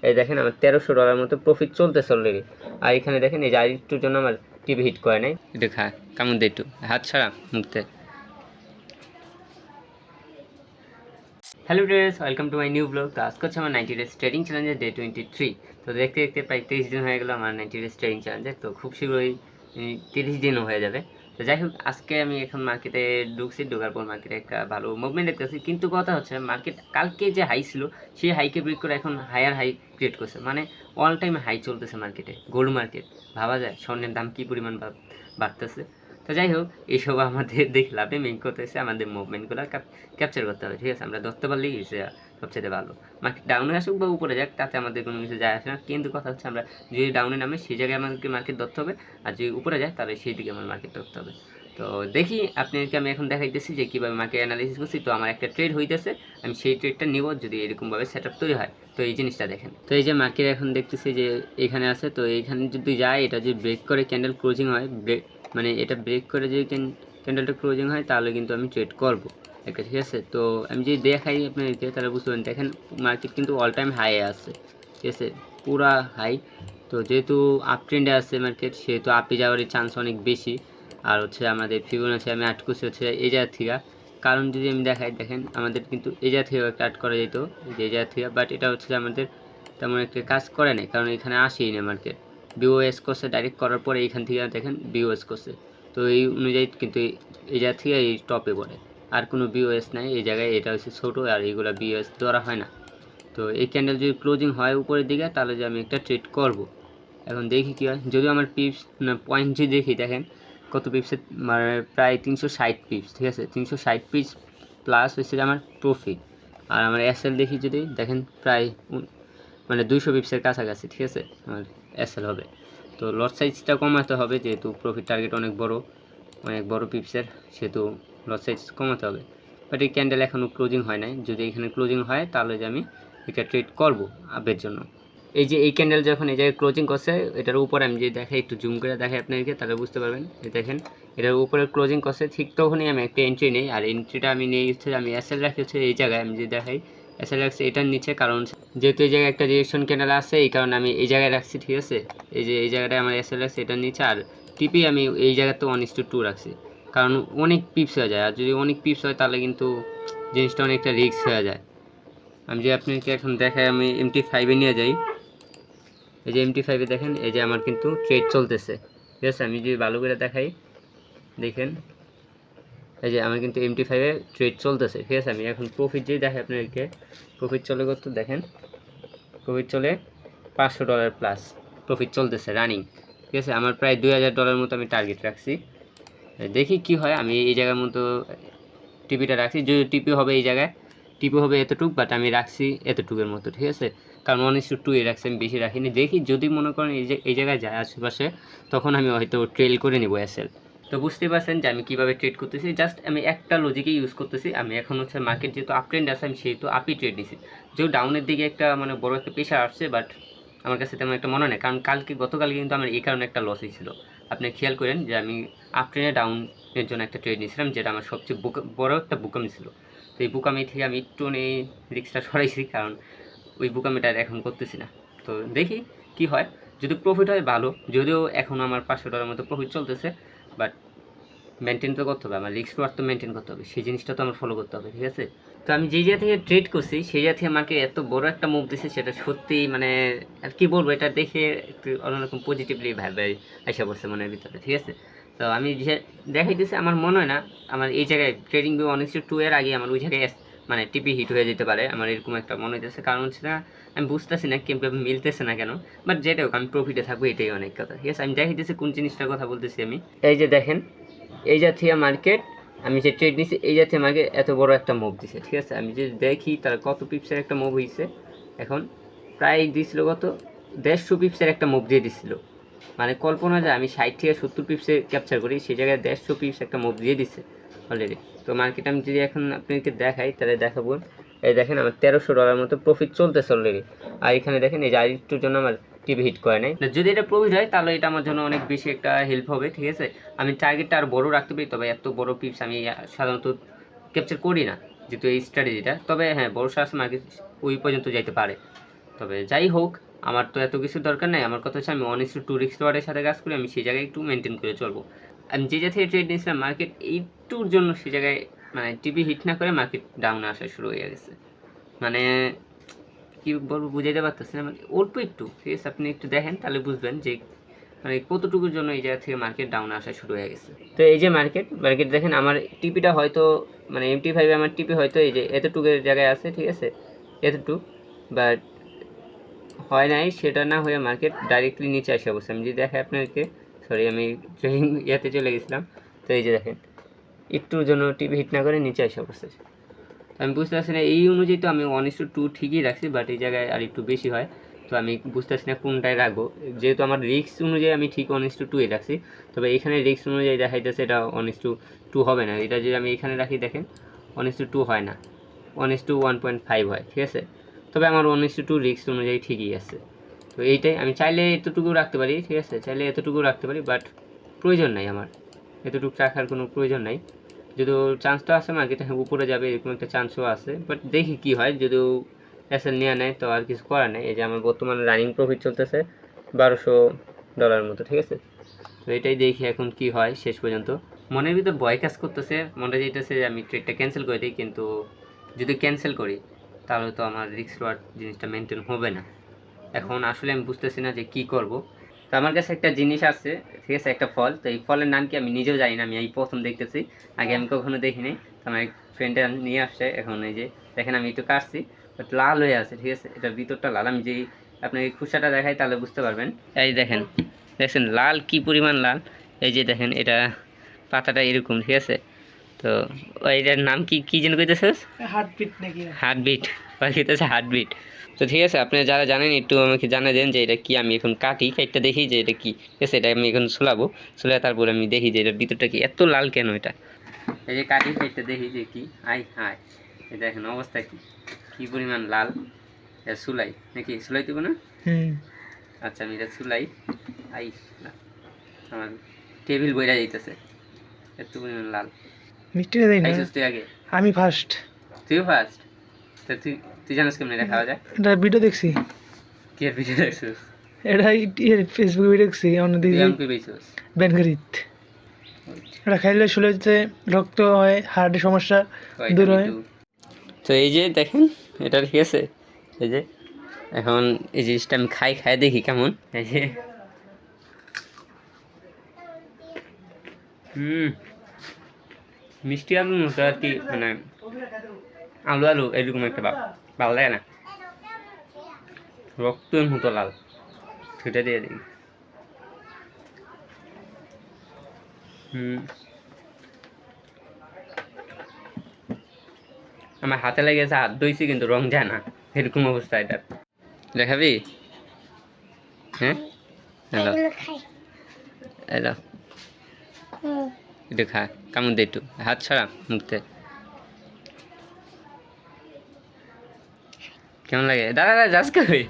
এই দেখেন আমার $1300 মতো প্রফিট চলতেছে অলরেডি। আর এখানে দেখেন এই যে আরেকটুর জন্য আমার টিভি হিট করে নাই, এটা কেমন দেয় একটু হাত ছাড়া মুখতে। Hello viewers, welcome to my new blog. তো আজকে হচ্ছে আমার 90 ডেজ ট্রেডিং চ্যালেঞ্জের ডে 23। তো দেখতে দেখতে প্রায় 30 দিন হয়ে গেল আমার 90 ডেজ ট্রেডিং চ্যালেঞ্জের। তো খুব শীঘ্রই 30 দিনও হয়ে যাবে। তো যাই হোক, আজকে আমি এখন মার্কেটে ঢোকার পর মার্কেটে একটা ভালো মুভমেন্ট দেখতেছি। কিন্তু কথা হচ্ছে মার্কেট কালকে যে হাই ছিল সেই হাইকে ব্রেক করে এখন হায়ার হাই ক্রিয়েট করছে, মানে অল টাইম হাই চলতেছে মার্কেটে। গোল্ড মার্কেট ভাবা যায় স্বর্ণের দাম কী পরিমাণ বাড়তেছে। তো যাই হোক, এইসব আমাদের দেখে লাভে মেইন কথা হচ্ছে আমাদের মুভমেন্টগুলো ক্যাপচার করতে হবে, ঠিক আছে? আমরা ধরতে পারলেই সবচেয়ে ভালো। মার্কেট ডাউনে আসুক বা উপরে যাক, তাতে আমাদের কোনো কিছু যায় আসে না। কিন্তু কথা হচ্ছে আমরা যদি ডাউনে নামে সেই জায়গায় আমাদেরকে মার্কেট ধরতে হবে, আর যদি উপরে যায় তাহলে সেই দিকে আমার মার্কেট ধরতে হবে। তো দেখি আপনাদেরকে আমি এখন দেখাইতেছি যে কীভাবে মার্কেট অ্যানালিসিস করছি। তো আমার একটা ট্রেড হইতেছে, আমি সেই ট্রেডটা নিব যদি এরকমভাবে সেট আপ তৈরি হয়। তো এই জিনিসটা দেখেন। তো এই যে মার্কেট এখন দেখতেছি যে এখানে আছে, তো এইখানে যদি যায়, এটা যদি ব্রেক করে ক্যান্ডেল ক্লোজিং হয়, মানে এটা ব্রেক করে যদি ক্যান্ডেলটা ক্লোজিং হয় তাহলে কিন্তু আমি ট্রেড করব একটা, ঠিক আছে? তো আমি যদি দেখাই আপনাদেরকে তাহলে বুঝতে পারেন। দেখেন মার্কেট কিন্তু অল টাইম হাই আছে, ঠিক আছে, পুরা হাই। তো যেহেতু আপ ট্রেন্ডে আছে মার্কেট, সেহেতু আপে যাওয়ারই চান্স অনেক বেশি। আর হচ্ছে আমাদের ফিবোনাচি আমি আট করছি হচ্ছে এই জায়গা থেকে। কারণ যদি আমি দেখাই, দেখেন আমাদের কিন্তু এই জায়গা থেকেও একটা আট করা যেত, এই জায়গা থেকে, বাট এটা হচ্ছে আমাদের তেমন একটা কাজ করে নাই, কারণ এখানে আসেই না মার্কেট। বিওএস করছে ডাইরেক্ট করার পরে এইখান থেকে দেখেন বিওএস করছে। তো এই অনুযায়ী কিন্তু এই জায়গা থেকে এই টপে পড়ে, আর কোনো বিওএস নাই এই জায়গায়। এটা হচ্ছে ছোটো, আর এইগুলো বিওএস ধরা হয় না। তো এই ক্যান্ডেল যদি ক্লোজিং হয় উপরের দিকে তাহলে যে আমি একটা ট্রেড করব। এখন দেখি কী হয়। যদিও আমার পিপস না পয়েন্ট যদি দেখি, দেখেন কত পিপসের, মানে প্রায় 360 পিপস, ঠিক আছে? 360 পিপস প্লাস হচ্ছে আমার প্রফিট। আর আমার এসএল দেখি যদি, দেখেন প্রায় মানে 200 পিপসের কাছাকাছি, ঠিক আছে? আমার এসএল হবে। তো লট সাইজটা কমাতে হবে, যেহেতু প্রফিট টার্গেট অনেক বড় পিপসের, সেহেতু লট সাইজ কমাতে হবে। বাট এই ক্যান্ডেল এখনও ক্লোজিং হয় নাই। যদি এখানে ক্লোজিং হয় তাহলে যে আমি এটা ট্রেড করব আপের জন্য। এই যে এই ক্যান্ডেল যখন এই জায়গায় ক্লোজিং করছে, এটার উপরে আমি যদি দেখাই, একটু জুম করে দেখাই আপনাদেরকে, তাহলে বুঝতে পারবেন। দেখেন এটার উপরে ক্লোজিং করছে, ঠিক তখনই আমি একটা এন্ট্রি নেই। আর এন্ট্রিটা আমি নিয়ে হচ্ছে আমি এসএল রাখি হচ্ছে এই জায়গায়। আমি যদি দেখাই এসএল রাখছি এটার নিচে, কারণ যেহেতু এই জায়গায় একটা রিজেকশন ক্যান্ডেল আছে, এই কারণে আমি এই জায়গায় রাখছি, ঠিক আছে? এই যে এই জায়গাটায় আমার এসএল রাখছি এটার নিচে, আর টিপি আমি এই জায়গাতে 1:2 রাখছি, কারণ অনেক পিপস হয়ে যায়। আর যদি অনেক পিপস হয় তাহলে কিন্তু জিনিসটা অনেকটা রিস্ক হয়ে যায়। আমি যে আপনাকে এখন দেখাই, আমি MT5 নিয়ে যাই। এই যে MT5 দেখেন, এই যে আমার কিন্তু ট্রেড চলতেছে, ঠিক আছে? আমি যদি ভালো করে দেখাই, দেখেন এই যে আমার কিন্তু MT5 ট্রেড চলতেছে, ঠিক আছে? আমি এখন প্রফিট যদি দেখাই আপনাদেরকে, প্রফিট চলে কত দেখেন, প্রফিট চলে $500 প্লাস প্রফিট চলতেছে রানিং, ঠিক আছে? আমার প্রায় $2000 মতো আমি টার্গেট রাখছি। দেখি কি হয়। আমি এই জায়গার মতো টিপিটা রাখছি, যদি টিপি হবে এই জায়গায়, টিপি হবে এতটুক, বাট আমি রাখছি এতটুকের মতো, ঠিক আছে? কারণ 1:2 রাখছি, আমি বেশি রাখিনি। দেখি যদি মনে করেন এই জায়গায় যায় আশেপাশে, তখন আমি হয়তো ট্রেল করে নেব এসএল। তো বুঝতেই পারছেন যে আমি কীভাবে ট্রেড করতেছি। জাস্ট আমি একটা লজিকে ইউজ করতেছি। আমি এখন হচ্ছে মার্কেট যেহেতু আপ ট্রেন্ড আছে, আমি সেহেতু আপই ট্রেড নিছি। যেহেতু ডাউনের দিকে একটা মানে বড় একটা প্রেশার আসছে, বাট আমার কাছে তেমন একটা মনে নেই, কারণ গতকালকে কিন্তু আমার এই কারণে একটা লস হয়েছিল। আপনি খেয়াল করেন যে আমি আপ ট্রেনে ডাউনের জন্য একটা ট্রেড নিয়েছিলাম, যেটা আমার সবচেয়ে বড় একটা বোকামি ছিল। তো এই বোকামি থেকে আমি একটু রিস্কটা সরাইছি, কারণ ওই বোকামিটা এখন করতেছি না। তো দেখি কি হয়। যদি প্রফিট হয় ভালো, যদিও এখন আমার $500 মতো প্রফিট চলতেছে, বাট মেনটেন তো করতে হবে, আমার রিস্ক ওয়ার্থ তো মেনটেন করতে হবে, সেই জিনিসটা তো আমার ফলো করতে হবে, ঠিক আছে? তো আমি যেই জায়গা থেকে ট্রেড করছি সেই জায়গা থেকে আমাকে এত বড় একটা মুভ দিছে, সেটা সত্যি মানে আর কি বলবো, এটা দেখে একটু অন্যরকম পজিটিভলি ভাবে আসা পড়ছে মনের ভিতরে, ঠিক আছে? তো আমি যে দেখাইতেছি, আমার মনে হয় না আমার এই জায়গায় ট্রেডিং ভিউ 1:2 এর আগে আমার ওই জায়গায় মানে টিপি হিট হয়ে যেতে পারে, আমার এরকম একটা মনে হইতেছে। কারণ হচ্ছে না, আমি বুঝতেছি না কেমন মিলতেছে না কেন, বাট যেটা হোক আমি প্রফিটে থাকবো, এটাই অনেক কথা, ঠিক আছে? আমি দেখাইতেছি কোন জিনিসটার কথা বলতেছি আমি। এই যে দেখেন এই জাতীয় মার্কেট, আমি যে ট্রেড নিছি এই জাতীয় মার্কেট এত বড় একটা মুভ দিছে, ঠিক আছে? আমি যদি দেখি তার কত পিপসের একটা মুভ হয়েছে, এখন প্রায় দিছিল কত 150 পিপসের একটা মুভ দিয়ে দিছিল। মানে কল্পনা যায় আমি 60 থেকে 70 পিপসে ক্যাপচার করি, সেই জায়গায় 150 পিপস একটা মুভ দিয়ে দিচ্ছে অলরেডি। তো মার্কেট আমি যদি এখন আপনাকে দেখাই তাহলে দেখাবো, এই দেখেন আমার $1300 মতো প্রফিট চলতেছে অলরেডি। আর এখানে দেখেন এই যে আরেকটুর জন্য আমার টিভি হিট করে নাই। যদি এটা প্রফিট হয় তাহলে এটা আমার জন্য অনেক বেশি একটা হেল্প হবে, ঠিক আছে? আমি টার্গেটটা আর বড় রাখতে পারি, তবে এত বড় পিপস আমি সাধারণত ক্যাপচার করি না, যেহেতু এই স্ট্র্যাটেজিটা। তবে হ্যাঁ, ভরসা আছে মার্কেট ওই পর্যন্ত যাইতে পারে। তবে যাই হোক, আমার তো এত কিছু দরকার নাই। আমার কথা হচ্ছে আমি 1:2 রিস্ক ওয়ার্ডের সাথে কাজ করি, আমি সেই জায়গায় একটু মেনটেন করে চলবো। আমি যে জায়গা থেকে ট্রেড নিয়েছিলাম মার্কেট এইটুর জন্য সেই জায়গায় মানে টিপি হিট না করে মার্কেট ডাউনে আসা শুরু হয়ে গেছে। মানে কি বলবো বুঝাইতে পারতেছি না, মানে অল্প একটু, ঠিক আছে? আপনি একটু দেখেন তাহলে বুঝবেন যে মানে কতটুকুর জন্য এই জায়গা থেকে মার্কেট ডাউনে আসা শুরু হয়ে গেছে। তো এই যে মার্কেট দেখেন, আমার টিপিটা হয়তো মানে MT5 আমার টিপি হয়তো এই যে এতটুকুর জায়গায় আছে, ঠিক আছে? এতটুক, বাট হয় নাই, সেটা না হয়ে মার্কেট ডাইরেক্টলি নিচে আসে অবস্থা। আমি যদি দেখাই আপনাকে, সরি আমি ট্রেডিং ইয়াতে চলে গেছিলাম। তো এই যে দেখেন, একটুর জন্য টিপি হিট না করে নিচে আসে অবস্থা। আমি বুঝতে পারছি না, এই অনুযায়ী তো আমি 1:2 ঠিকই রাখছি, বাট এই জায়গায় আর একটু বেশি হয়। তো আমি বুঝতে পারছি না কোনটায় রাখবো, যেহেতু আমার রিস্ক অনুযায়ী আমি ঠিক 1:2 রাখছি, তবে এখানে রিস্ক অনুযায়ী দেখাইতেছে এটা 1:2 হবে না। এটা যদি আমি এখানে রাখি দেখেন 1:2 হয় না, 1:1.5 হয়, ঠিক আছে? তবে আমার 1:2 রিস্ক অনুযায়ী ঠিকই আছে। তো এইটাই, আমি চাইলে এতটুকু রাখতে পারি, ঠিক আছে? চাইলে এতটুকু রাখতে পারি, বাট প্রয়োজন নাই আমার এতটুকু রাখার কোনো প্রয়োজন নাই। যদিও চান্সটা আছে মার্কেটে উপরে যাবে এরকম একটা চান্সও আছে, বাট দেখি কি হয়। যদিও এসএল নেওয়া নেয় তো আর কিছু করার নেই। এই যে আমার বর্তমানে রানিং প্রফিট চলতেছে $1200 মতো, ঠিক আছে? তো এটাই দেখি এখন কি হয় শেষ পর্যন্ত। মনের ভিতর ভয় কাজ করতেছে, মনে যেতেছে যে আমি ট্রেডটা ক্যান্সেল করে দিই, কিন্তু যদি ক্যান্সেল করি তাহলে তো আমার রিস্ক রিওয়ার্ড জিনিসটা মেনটেন হবে না। এখন আসলে আমি বুঝতেছি না যে কি করব। তো আমার কাছে একটা জিনিস আছে, ঠিক আছে? একটা ফল, তো এই ফলের নাম কি আমি নিজেও জানি না, আমি এই প্রথম দেখতেছি, আগে আমি কখনো দেখিনি। তো আমার এক ফ্রেন্ডে নিয়ে আসছে, এখন এই যে দেখেন আমি একটু কাটছি, বাট লাল হয়ে আছে, ঠিক আছে? এটার ভিতরটা লাল, আমি যেই আপনার এই খুসাটা দেখাই তাহলে বুঝতে পারবেন। এই দেখেন, দেখছেন লাল কি পরিমাণ লাল। এই যে দেখেন এটা পাতাটা এরকম, ঠিক আছে? তো এটার নাম কি কি যেন কইতেছিস? হার্টবিট নাকি? হার্টবিট, কইতেছে হার্টবিট। তো ঠিক আছে, আপনি যারা জানেন একটু আমাকে জানা দেন যে এটা কি। আমি এখন কাটি, কাটটা দেখি যে এটা কি, ঠিক আছে? এটা আমি এখন ছুলাবো, ছুলে তারপর আমি দেখি যে এটার ভিতরটা কি, এত লাল কেন এটা। এই যে কাটি, কাটটা দেখি যে কি। আই হাই, এটা এখন অবস্থা কি, কি পরিমাণ লাল। এটা ছুলাই নাকি, ছুলাই দিব না? আচ্ছা আমি এটা ছুলাই। আই না, আমার টেবিল বইরা যাইতেছে, এত পরিমাণ লাল। মিষ্টিটা দেই না, খাইছিস তুই আগে? আমি ফার্স্ট। তুইও ফার্স্ট? তা তুই তুই জানিস কেমন এটা খাওয়া যায়? এটা ভিডিও দেখছি, কি আর ভিডিও দেখছিস? এটা ফেসবুকে ভিডিও দেখছি অন্য তুই দিকে আমি কই পাইছিস? ব্যানগারিত। এটা খাইলে শুলে যে রক্ত হয়, হার্টের সমস্যা দূর হয়। তো এই যে দেখেন এটা, ঠিক আছে? এই যে এখন এই জিনিসটা আমি খাই দেখি কেমন। এই যে মিষ্টি আলুর মতো আর কি, মানে আলু আলু এরকম একটা ভালো লাগে না, রক্তের মতো লাল। সেটা দিয়ে দিই। আমার হাতে লেগেছে, হাত ধুইছি কিন্তু রং যায় না, এরকম অবস্থা এটা। দেখাবি? হ্যাঁ, হ্যালো হ্যালো, একটু খা, কেমন দে একটু, হাত ছাড়া মুখতে। কেমন লাগে? দাদা দাদা যাস কই?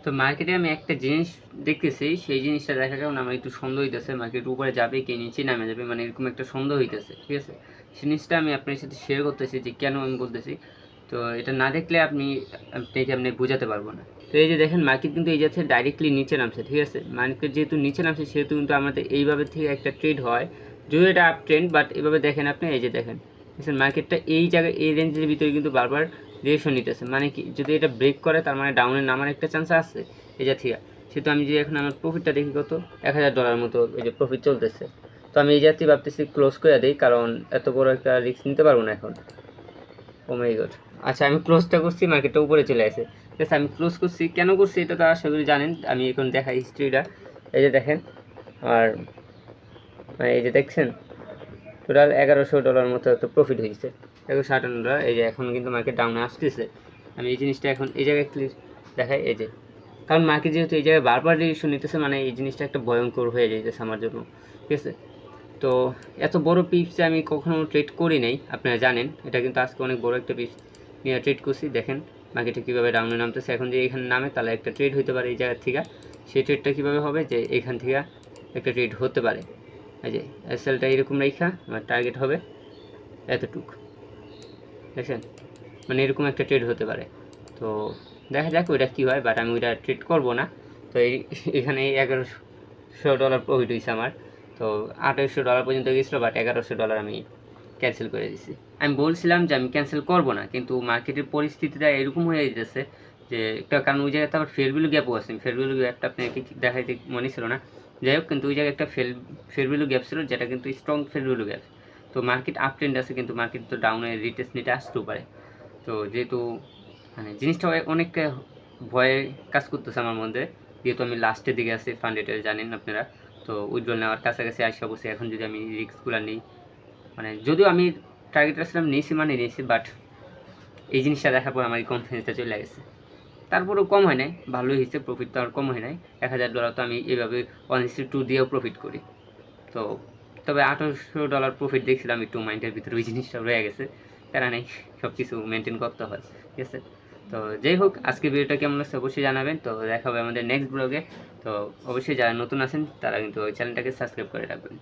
তো মার্কেটে আমি একটা জিনিস দেখতেছি, সেই জিনিসটা দেখার কারণে আমার একটু সন্দেহ হইতেছে মার্কেট উপরে যাবে কি নিচে নামে যাবে, মানে এরকম একটা সন্দেহ হইতেছে, ঠিক আছে? জিনিসটা আমি আপনার সাথে শেয়ার করতেছি যে কেন আমি বলতেছি। তো এটা না দেখলে আপনি বোঝাতে পারবো না। তো এই যে দেখেন মার্কেট কিন্তু এই যাচ্ছে ডাইরেক্টলি নিচে নামছে, ঠিক আছে? মার্কেট যেহেতু নিচে নামছে সেহেতু কিন্তু আমাদের এইভাবে থেকে একটা ট্রেড হয়, যদিও এটা আপ ট্রেন্ড, বাট এভাবে দেখেন আপনি, এই যে দেখেন মার্কেটটা এই জায়গায় এই রেঞ্জের ভিতরে কিন্তু বারবার রিয়েকশন নিতেছে। মানে কি, যদি এটা ব্রেক করে তার মানে ডাউনে নামার একটা চান্স আছে এই যা থিয়া। সেহেতু আমি যদি এখন আমার প্রফিটটা দেখি কত, $1000 মতো এই যে প্রফিট চলতেছে। তো আমি এই জাতীয় ভাবতেছি ক্লোজ করে দিই, কারণ এত বড় একটা রিস্ক নিতে পারবো না এখন। ও মাই গড। আচ্ছা আমি ক্লোজটা করছি, মার্কেটটা উপরে চলে আসে, ঠিক আছে? আমি ক্লোজ করছি, কেন করছি এটা তো আশা করি জানেন। আমি এখন দেখাই হিস্ট্রিটা, এই যে দেখেন। আর এই যে দেখছেন টোটাল $1100 মতো একটা প্রফিট হয়েছে, $1158। এই যে এখন কিন্তু মার্কেট ডাউনে আসতেছে। আমি এই জিনিসটা এখন এই জায়গায় ক্লিক দেখাই, এই যে কারণ মার্কেট যেহেতু এই জায়গায় বারবার ডিরেকশন নিতেছে, মানে এই জিনিসটা একটা ভয়ঙ্কর হয়ে যাইতেছে আমার জন্য, ঠিক আছে? তো এত বড় পিপসে আমি কখনো ট্রেড করি নাই, আপনারা জানেন। এটা কিন্তু আজকে অনেক বড় একটা পিপস নিয়ে ট্রেড করছি। দেখেন মার্কেটে কীভাবে ডাউনে নামতেছে, এখন যে এখানে নামে তাহলে একটা ট্রেড হতে পারে এই জায়গার থেকে। সেই ট্রেডটা কীভাবে হবে, যে এখান থেকে একটা ট্রেড হতে পারে। এই যে এসএলটা এরকম রেখা আমার টার্গেট হবে এতটুক, দেখছেন? মানে এরকম একটা ট্রেড হতে পারে। তো দেখা যাক ওইটা কী হয়, বাট আমি ওইটা ট্রিট করবো না। তো এখানে $1100 প্রফিট হয়েছে আমার। তো $2800 পর্যন্ত গেছিলো, বাট $1100 আমি ক্যান্সেল করে দিছি। আমি বলছিলাম যে আমি ক্যান্সেল করবো না, কিন্তু মার্কেটের পরিস্থিতিটা এরকম হয়ে যেতেছে যে একটা, কারণ ওই জায়গাতে আমার ফেয়ার ভ্যালু গ্যাপও আছে। ফেয়ার ভ্যালু গ্যাপটা আপনাকে দেখাইতে মনে ছিল না, যাই হোক, কিন্তু ওই জায়গায় একটা ফেয়ার ভ্যালু গ্যাপ ছিল, যেটা কিন্তু স্ট্রং ফেয়ার ভ্যালু গ্যাপ। তো মার্কেট আপ ট্রেন্ড আছে, কিন্তু মার্কেট তো ডাউনে রিটেস্ট নিতে আসতেও পারে। তো যেহেতু মানে জিনিসটা অনেকটা ভয়ে কাজ করতেছে আমার মধ্যে, যেহেতু আমি লাস্টের দিকে আছি, ফান্ড এটা জানেন আপনারা। তো উইথড্রল নেওয়ার কাছাকাছি আসা অবশ্যই, এখন যদি আমি রিস্কগুলো নিই, মানে যদিও আমি টার্গেট আসলাম নিয়েছি, বাট এই জিনিসটা দেখার পর আমার এই কনফিডেন্সটা চলে গেছে। তারপরেও কম হয় নাই, ভালোই হয়েছে, প্রফিট তো আর কম হয় নাই। $1000 তো আমি এইভাবে 1:2 দিয়েও প্রফিট করি। তো তবে $800 প্রফিট দেখছিলাম, একটু মাইন্ডের ভিতরে ওই জিনিসটা রয়ে গেছে। প্যারা নেই, সব কিছু মেনটেন করতে হয়, ঠিক আছে। তো যাই হোক, আজকে ভিডিওটা কেমন লাগছে অবশ্যই জানাবেন। তো দেখা হবে আমাদের নেক্সট ব্লগে। তো অবশ্যই যারা নতুন আছেন তারা কিন্তু ওই চ্যানেলটাকে সাবস্ক্রাইব করে রাখবেন।